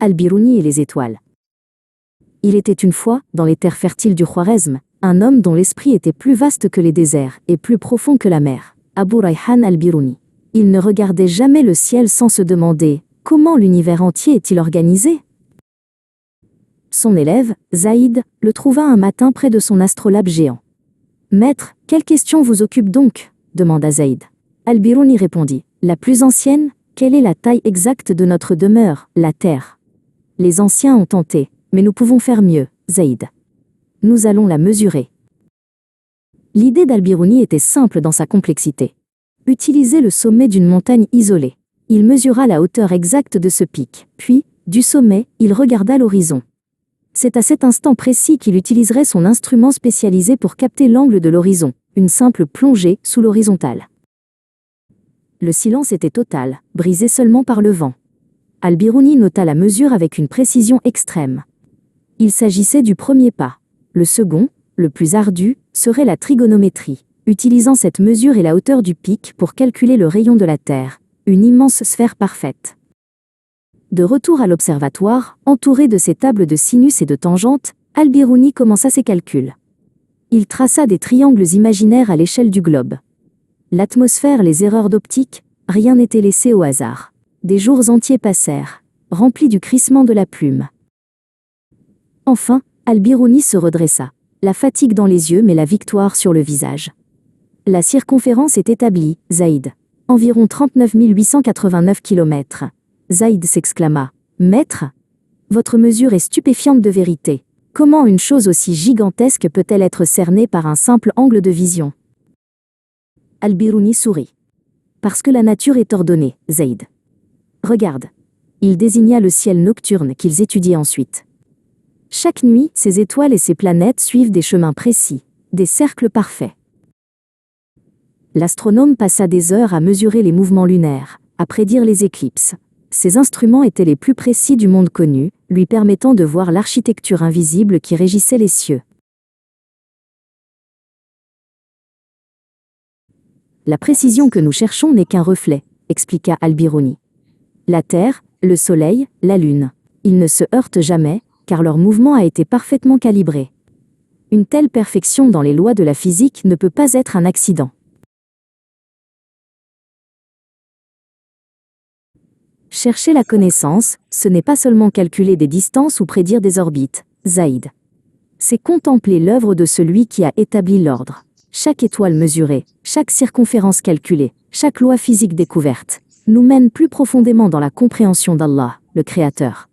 Al-Biruni et les étoiles. Il était une fois, dans les terres fertiles du Khwarezm, un homme dont l'esprit était plus vaste que les déserts et plus profond que la mer, Abu Rayhan al-Biruni. Il ne regardait jamais le ciel sans se demander « Comment l'univers entier est-il organisé ?» Son élève, Zaïd, le trouva un matin près de son astrolabe géant. « Maître, quelle question vous occupe donc ?» demanda Zaïd. Al-Biruni répondit « La plus ancienne, quelle est la taille exacte de notre demeure, la terre ?» Les anciens ont tenté, mais nous pouvons faire mieux, Zaïd. Nous allons la mesurer. L'idée d'Al-Biruni était simple dans sa complexité. Utiliser le sommet d'une montagne isolée. Il mesura la hauteur exacte de ce pic, puis, du sommet, il regarda l'horizon. C'est à cet instant précis qu'il utiliserait son instrument spécialisé pour capter l'angle de l'horizon, une simple plongée sous l'horizontale. Le silence était total, brisé seulement par le vent. Al-Biruni nota la mesure avec une précision extrême. Il s'agissait du premier pas. Le second, le plus ardu, serait la trigonométrie, utilisant cette mesure et la hauteur du pic pour calculer le rayon de la Terre, une immense sphère parfaite. De retour à l'observatoire, entouré de ses tables de sinus et de tangentes, Al-Biruni commença ses calculs. Il traça des triangles imaginaires à l'échelle du globe. L'atmosphère, les erreurs d'optique, rien n'était laissé au hasard. Des jours entiers passèrent, remplis du crissement de la plume. Enfin, Al-Biruni se redressa, la fatigue dans les yeux mais la victoire sur le visage. La circonférence est établie, Zaïd. Environ 39 889 km. Zaïd s'exclama. « Maître, votre mesure est stupéfiante de vérité. Comment une chose aussi gigantesque peut-elle être cernée par un simple angle de vision ?» Al-Biruni sourit. « Parce que la nature est ordonnée, Zaïd. Regarde. » Il désigna le ciel nocturne qu'ils étudiaient ensuite. Chaque nuit, ces étoiles et ces planètes suivent des chemins précis, des cercles parfaits. L'astronome passa des heures à mesurer les mouvements lunaires, à prédire les éclipses. Ces instruments étaient les plus précis du monde connu, lui permettant de voir l'architecture invisible qui régissait les cieux. La précision que nous cherchons n'est qu'un reflet, expliqua Al-Biruni. La Terre, le Soleil, la Lune. Ils ne se heurtent jamais, car leur mouvement a été parfaitement calibré. Une telle perfection dans les lois de la physique ne peut pas être un accident. Chercher la connaissance, ce n'est pas seulement calculer des distances ou prédire des orbites, Zaïd. C'est contempler l'œuvre de celui qui a établi l'ordre. Chaque étoile mesurée, chaque circonférence calculée, chaque loi physique découverte, nous mène plus profondément dans la compréhension d'Allah, le Créateur.